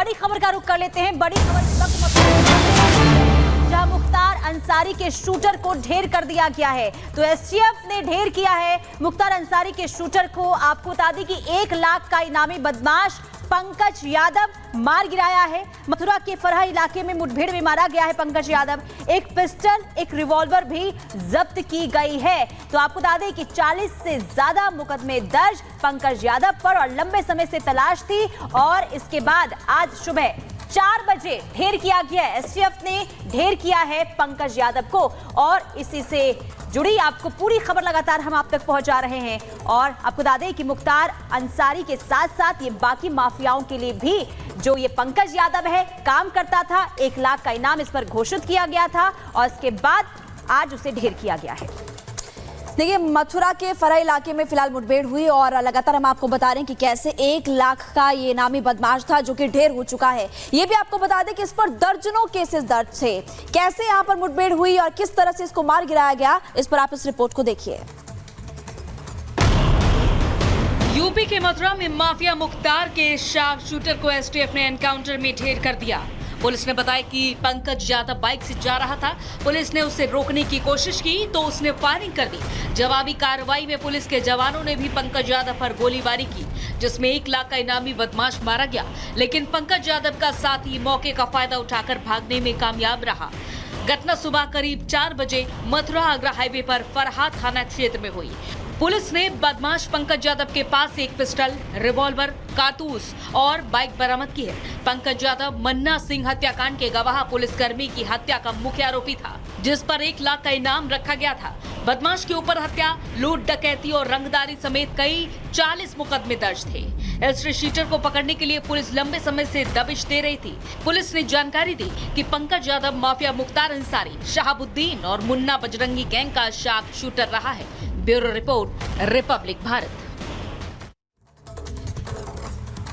बड़ी खबर का रुख कर लेते हैं। बड़ी खबर इस वक्त जहां मुख्तार अंसारी के शूटर को ढेर कर दिया गया है। तो एसटीएफ ने ढेर किया है मुख्तार अंसारी के शूटर को। आपको बता दें कि 1 लाख का इनामी बदमाश पंकज यादव मार गिराया है। मथुरा के फरहा इलाके में मुठभेड़ में मारा गया है पंकज यादव। एक पिस्टल, एक रिवॉल्वर भी जब्त की गई है। तो आपको बता दें कि 40 से ज्यादा मुकदमे दर्ज पंकज यादव पर और लंबे समय से तलाश थी और इसके बाद आज सुबह 4 बजे ढेर किया गया है। एसटीएफ ने ढेर किया है पंकज यादव को और इसी से जुड़ी आपको पूरी खबर लगातार हम आप तक पहुंचा रहे हैं। और आपको बता दें कि मुख्तार अंसारी के साथ साथ ये बाकी माफियाओं के लिए भी जो ये पंकज यादव है काम करता था। 1 लाख का इनाम इस पर घोषित किया गया था और इसके बाद आज उसे ढेर किया गया है। देखिए, मथुरा के फरहा इलाके में फिलहाल मुठभेड़ हुई और लगातार हम आपको बता रहे हैं कि कैसे 1 लाख का ये इनामी बदमाश था जो कि ढेर हो चुका है। ये भी आपको बता दें कि इस पर दर्जनों केसेस दर्ज थे। कैसे यहाँ पर मुठभेड़ हुई और किस तरह से इसको मार गिराया गया, इस पर आप इस रिपोर्ट को देखिए। यूपी के मथुरा में माफिया मुख्तार के शार्प शूटर को एसटीएफ ने एनकाउंटर में ढेर कर दिया। पुलिस ने बताया कि पंकज यादव बाइक से जा रहा था। पुलिस ने उसे रोकने की कोशिश की तो उसने फायरिंग कर दी। जवाबी कार्रवाई में पुलिस के जवानों ने भी पंकज यादव पर गोलीबारी की, जिसमें 1 लाख का इनामी बदमाश मारा गया। लेकिन पंकज यादव का साथी मौके का फायदा उठाकर भागने में कामयाब रहा। घटना सुबह करीब 4 बजे मथुरा आगरा हाईवे पर फरहा थाना क्षेत्र में हुई। पुलिस ने बदमाश पंकज यादव के पास से एक पिस्टल, रिवॉल्वर, कारतूस और बाइक बरामद की है। पंकज यादव मन्ना सिंह हत्याकांड के गवाह पुलिसकर्मी की हत्या का मुख्य आरोपी था, जिस पर 1 लाख का इनाम रखा गया था। बदमाश के ऊपर हत्या, लूट, डकैती और रंगदारी समेत कई 40 मुकदमे दर्ज थे। एसटी शीटर को पकड़ने के लिए पुलिस लंबे समय से दबिश दे रही थी। पुलिस ने जानकारी दी कि पंकज यादव माफिया मुख्तार अंसारी, शहाबुद्दीन और मुन्ना बजरंगी गैंग का शार्प शूटर रहा है। Bureau report, Republic Bharat.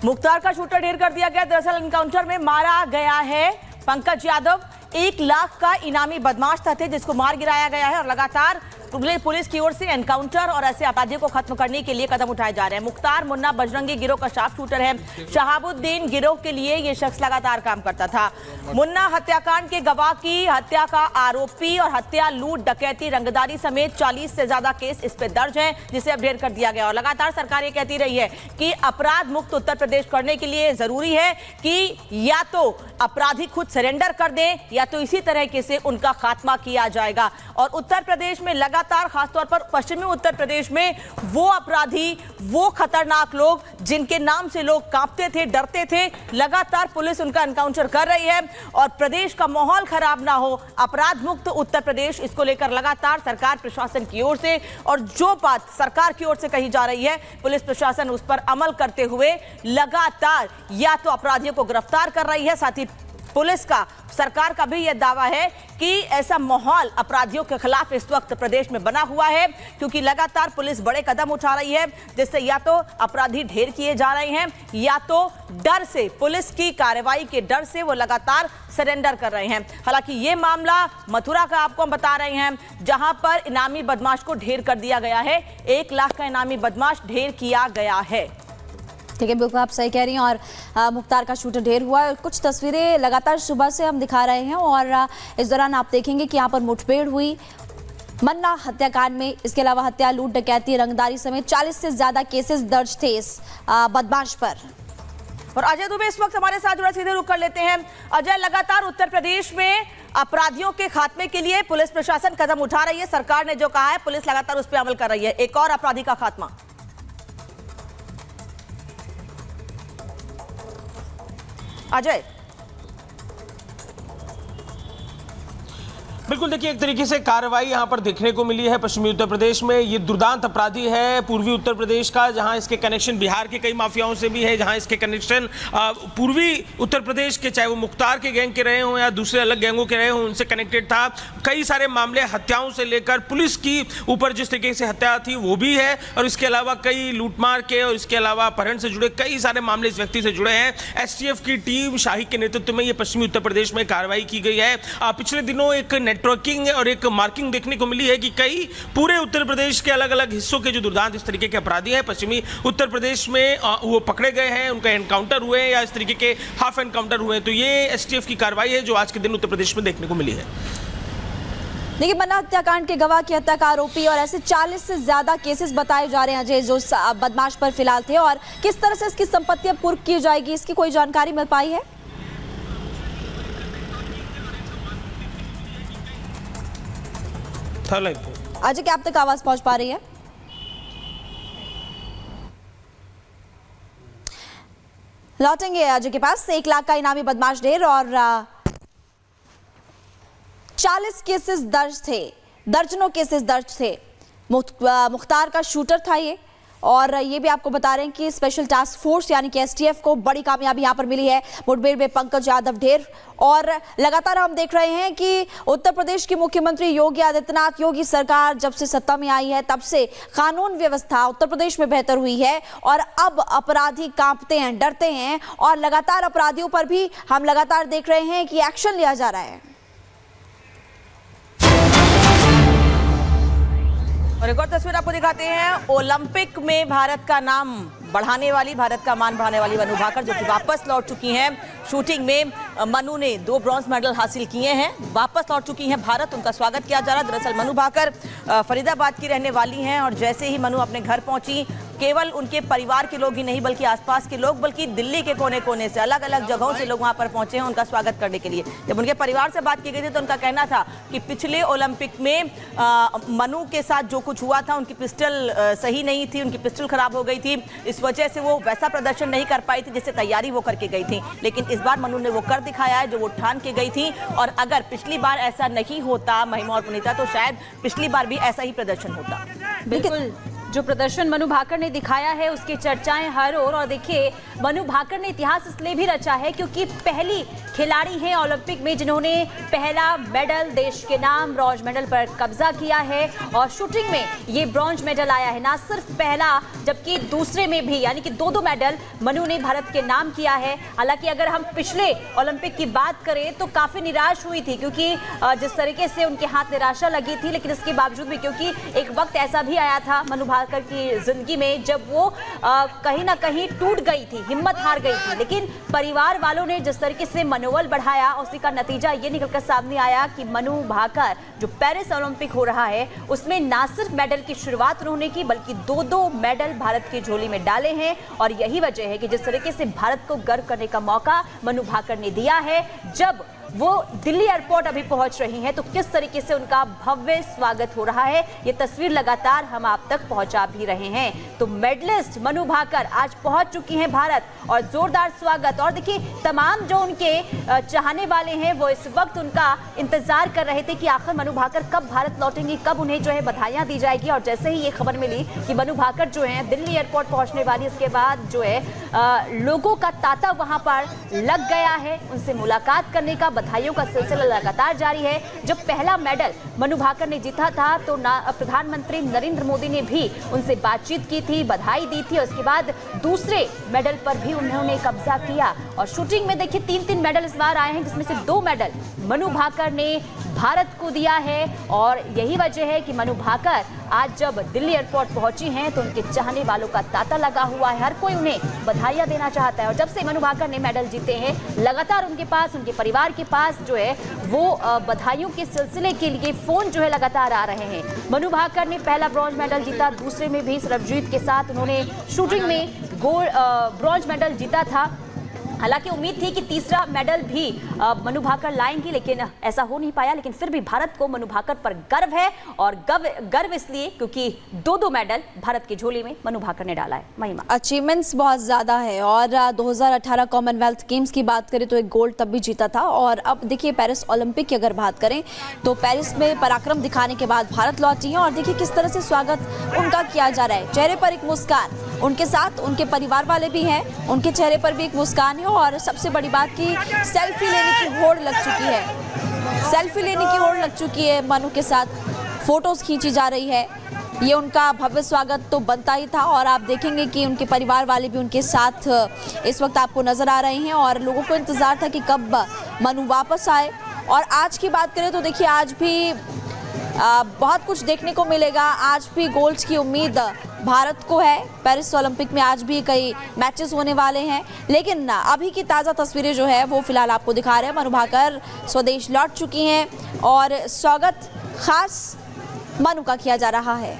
Mukhtar का शूटर ढेर कर दिया गया। दरअसल एनकाउंटर में मारा गया है पंकज यादव। 1 लाख का इनामी बदमाश था जिसको मार गिराया गया है और लगातार पुलिस की ओर से एनकाउंटर और ऐसे अपराधियों को खत्म करने के लिए कदम उठाए जा रहे हैं। मुख्तार मुन्ना बजरंगी गिरोह का शार्प शूटर है। शहाबुद्दीन गिरोह के लिए ये शख्स लगातार काम करता था। मुन्ना हत्याकांड के गवाह की हत्या का आरोपी और हत्या, लूट, डकैती, रंगदारी समेत 40 से ज्यादा केस इस पे दर्ज हैं, जिसे अब ढेर कर दिया गया। और लगातार सरकार ये कहती रही है कि अपराध मुक्त उत्तर प्रदेश करने के लिए जरूरी है कि या तो अपराधी खुद सरेंडर कर दें या तो इसी तरह से उनका खात्मा किया जाएगा। और उत्तर प्रदेश में लगातार खासतौर पर पश्चिमी उत्तर प्रदेश में वो अपराधी, वो खतरनाक लोग जिनके नाम से लोग कांपते थे, डरते थे, लगातार पुलिस उनका एनकाउंटर कर रही है। और प्रदेश का माहौल खराब ना हो, अपराध मुक्त उत्तर प्रदेश, इसको लेकर लगातार सरकार प्रशासन की ओर से और जो बात सरकार की ओर से कही जा रही है, पुलिस प्रशासन उस पर अमल करते हुए लगातार या तो अपराधियों को गिरफ्तार कर रही है। साथ ही पुलिस का, सरकार का भी यह दावा है कि ऐसा माहौल अपराधियों के खिलाफ इस वक्त प्रदेश में बना हुआ है, क्योंकि लगातार पुलिस बड़े कदम उठा रही है, जिससे या तो अपराधी ढेर किए जा रहे हैं या तो डर से, पुलिस की कार्रवाई के डर से वो लगातार सरेंडर कर रहे हैं। हालांकि ये मामला मथुरा का आपको हम बता रहे हैं, जहां पर इनामी बदमाश को ढेर कर दिया गया है। 1 लाख का इनामी बदमाश ढेर किया गया है। ठीक है, बिल्कुल आप सही कह रही हैं। और मुख्तार का शूटर ढेर हुआ है। कुछ तस्वीरें लगातार सुबह से हम दिखा रहे हैं और इस दौरान आप देखेंगे कि यहाँ पर मुठभेड़ हुई मन्ना हत्याकांड में। इसके अलावा हत्या, लूट, डकैती, रंगदारी समेत 40 से ज्यादा केसेस दर्ज थे इस बदमाश पर। और अजय दुबे इस वक्त हमारे साथ जुड़ा, सीधे रुख कर लेते हैं। अजय, लगातार उत्तर प्रदेश में अपराधियों के खात्मे के लिए पुलिस प्रशासन कदम उठा रही है। सरकार ने जो कहा है, पुलिस लगातार उस पर अमल कर रही है। एक और अपराधी का खात्मा। अजय, बिल्कुल, देखिए, एक तरीके से कार्रवाई यहां पर देखने को मिली है पश्चिमी उत्तर प्रदेश में। ये दुर्दांत अपराधी है पूर्वी उत्तर प्रदेश का, जहां इसके कनेक्शन बिहार के कई माफियाओं से भी है, जहां इसके कनेक्शन पूर्वी उत्तर प्रदेश के, चाहे वो मुख्तार के गैंग के रहे हों या दूसरे अलग गैंगों के रहे हों, उनसे कनेक्टेड था। कई सारे मामले हत्याओं से लेकर पुलिस की ऊपर जिस तरीके से हत्या थी वो भी है, और इसके अलावा कई लूटमार के और इसके अलावा अपहरण से जुड़े कई सारे मामले इस व्यक्ति से जुड़े हैं। एसटीएफ की टीम शाही के नेतृत्व में ये पश्चिमी उत्तर प्रदेश में कार्रवाई की गई है। पिछले दिनों एक ट्रैकिंग और एक मार्किंग देखने को मिली है कि कई पूरे उत्तर प्रदेश के अलग अलग हिस्सों के जो दुर्दांत इस तरीके के अपराधी हैं पश्चिमी उत्तर प्रदेश में वो पकड़े गए हैं, उनका एनकाउंटर हुए या इस तरीके के हाफ एनकाउंटर हुए। तो ये एसटीएफ की कार्रवाई है जो आज के दिन उत्तर प्रदेश में देखने को मिली है। देखिए, मन्ना हत्याकांड के गवाह की हत्या का आरोपी और ऐसे 40 से ज्यादा केसेस बताए जा रहे हैं अजय जो बदमाश पर फिलहाल थे, और किस तरह से इसकी संपत्ति अब कुर्क की जाएगी इसकी कोई जानकारी मिल पाई है? अजय, क्या आप तक आवाज पहुंच पा रही है? लौटेंगे अजय के पास। 1 लाख का इनामी बदमाश ढेर और 40 केसेस दर्ज थे, दर्जनों केसेस दर्ज थे। मुख्तार का शूटर था ये, और ये भी आपको बता रहे हैं कि स्पेशल टास्क फोर्स यानी कि एसटीएफ को बड़ी कामयाबी यहां पर मिली है मुठभेड़ में पंकज यादव ढेर। और लगातार हम देख रहे हैं कि उत्तर प्रदेश के मुख्यमंत्री योगी आदित्यनाथ, योगी सरकार जब से सत्ता में आई है तब से कानून व्यवस्था उत्तर प्रदेश में बेहतर हुई है, और अब अपराधी कांपते हैं, डरते हैं, और लगातार अपराधियों पर भी हम लगातार देख रहे हैं कि एक्शन लिया जा रहा है। और एक और तस्वीर आपको दिखाते हैं। ओलंपिक में भारत का नाम बढ़ाने वाली, भारत का मान बढ़ाने वाली मनु भाकर जो कि वापस लौट चुकी हैं। शूटिंग में मनु ने 2 ब्रॉन्ज मेडल हासिल किए हैं, वापस लौट चुकी हैं भारत, उनका स्वागत किया जा रहा है। दरअसल मनु भाकर फरीदाबाद की रहने वाली हैं, और जैसे ही मनु अपने घर पहुंची, केवल उनके परिवार के लोग ही नहीं बल्कि आसपास के लोग, बल्कि दिल्ली के कोने कोने से, अलग अलग जगहों से लोग वहां पर पहुंचे हैं उनका स्वागत करने के लिए। जब उनके परिवार से बात की गई थी तो उनका कहना था कि पिछले ओलंपिक में मनु के साथ जो कुछ हुआ था, उनकी पिस्टल सही नहीं थी, उनकी पिस्टल खराब हो गई थी, इस वजह से वो वैसा प्रदर्शन नहीं कर पाई थी जिससे तैयारी वो करके गई थी। लेकिन इस बार मनु ने वो कर दिखाया है जो वो ठान के गई थी, और अगर पिछली बार ऐसा नहीं होता महिमा और पुनीता, तो शायद पिछली बार भी ऐसा ही प्रदर्शन होता। बिल्कुल, जो प्रदर्शन मनु भाकर ने दिखाया है उसकी चर्चाएं हर ओर। और देखिए, मनु भाकर ने इतिहास इसलिए भी रचा है क्योंकि पहली खिलाड़ी हैं ओलंपिक में जिन्होंने पहला मेडल देश के नाम ब्रॉन्ज मेडल पर कब्जा किया है, और शूटिंग में ये ब्रॉन्ज मेडल आया है, ना सिर्फ पहला जबकि दूसरे में भी, यानी कि 2 मेडल मनु ने भारत के नाम किया है। हालांकि अगर हम पिछले ओलंपिक की बात करें तो काफी निराश हुई थी क्योंकि जिस तरीके से उनके हाथ निराशा लगी थी, लेकिन इसके बावजूद भी, क्योंकि एक वक्त ऐसा भी आया था मनु भाकर की जिंदगी में जब वो कहीं ना कहीं टूट गई थी, हिम्मत हार गई थी, लेकिन परिवार वालों ने जिस तरीके से मनोबल बढ़ाया उसी का नतीजा ये निकलकर सामने आया कि मनु भाकर जो पेरिस ओलंपिक हो रहा है उसमें ना सिर्फ मेडल की शुरुआत उन्होंने की बल्कि 2 मेडल भारत की झोली में डाले हैं। और यही वजह है कि जिस तरीके से भारत को गर्व करने का मौका मनु भाकर ने दिया है, जब वो दिल्ली एयरपोर्ट अभी पहुंच रही हैं तो किस तरीके से उनका भव्य स्वागत हो रहा है, ये तस्वीर लगातार हम आप तक पहुंचा भी रहे हैं। तो मेडलिस्ट मनु भाकर आज पहुंच चुकी हैं भारत, और जोरदार स्वागत। और देखिए, तमाम जो उनके चाहने वाले हैं वो इस वक्त उनका इंतजार कर रहे थे कि आखिर मनु भाकर कब भारत लौटेंगी, कब उन्हें जो है बधाइयां दी जाएगी। और जैसे ही ये खबर मिली कि मनु भाकर जो है दिल्ली एयरपोर्ट पहुंचने वाली, इसके बाद जो है लोगों का तांता वहां पर लग गया है, उनसे मुलाकात करने का, बधाइयों का सिलसिला लगातार जारी है। जब पहला मेडल मनु भाकर ने जीता था तो प्रधानमंत्री नरेंद्र मोदी ने भी उनसे बातचीत की थी, बधाई दी थी, और उसके बाद दूसरे मेडल पर भी उन्होंने कब्जा किया। और शूटिंग में देखिए 3 मेडल इस बार आए हैं, जिसमें से 2 मेडल मनु भाकर ने भारत को दिया है। और यही वजह है कि मनु भाकर आज जब दिल्ली एयरपोर्ट पहुंची हैं तो उनके चाहने वालों का तांता लगा हुआ है, हर कोई उन्हें बधाइयां देना चाहता है। और जब से मनु भाकर ने मेडल जीते हैं, लगातार उनके पास, उनके परिवार के पास जो है वो बधाइयों के सिलसिले के लिए फोन जो है लगातार आ रहे हैं। मनु भाकर ने पहला ब्रॉन्ज मेडल जीता, दूसरे में भी सरबजीत के साथ उन्होंने शूटिंग में ब्रॉन्ज मेडल जीता था। हालांकि उम्मीद थी कि तीसरा मेडल भी मनु भाकर लाएंगी, लेकिन ऐसा हो नहीं पाया। लेकिन फिर भी भारत को मनु भाकर पर गर्व है, और गर्व इसलिए क्योंकि 2 मेडल भारत की झोली में मनु भाकर ने डाला है। महिमा, अचीवमेंट्स बहुत ज़्यादा है, और 2018 कॉमनवेल्थ गेम्स की बात करें तो एक गोल्ड तब भी जीता था, और अब देखिए पेरिस ओलंपिक की अगर बात करें तो पेरिस में पराक्रम दिखाने के बाद भारत लौटी हैं, और देखिए किस तरह से स्वागत उनका किया जा रहा है। चेहरे पर एक मुस्कान, उनके साथ उनके परिवार वाले भी हैं, उनके चेहरे पर भी एक मुस्कान है। और सबसे बड़ी बात कि सेल्फी लेने की होड़ लग चुकी है, सेल्फी लेने की होड़ लग चुकी है, मनु के साथ फोटोज खींची जा रही है। ये उनका भव्य स्वागत तो बनता ही था, और आप देखेंगे कि उनके परिवार वाले भी उनके साथ इस वक्त आपको नजर आ रहे हैं, और लोगों को इंतजार था कि कब मनु वापस आए और आज की बात करें तो देखिए आज भी बहुत कुछ देखने को मिलेगा। आज भी गोल्ड की उम्मीद भारत को है। पेरिस ओलंपिक में आज भी कई मैचेस होने वाले हैं, लेकिन अभी की ताज़ा तस्वीरें जो है वो फिलहाल आपको दिखा रहे हैं। मनु भाकर स्वदेश लौट चुकी हैं और स्वागत खास मनु का किया जा रहा है।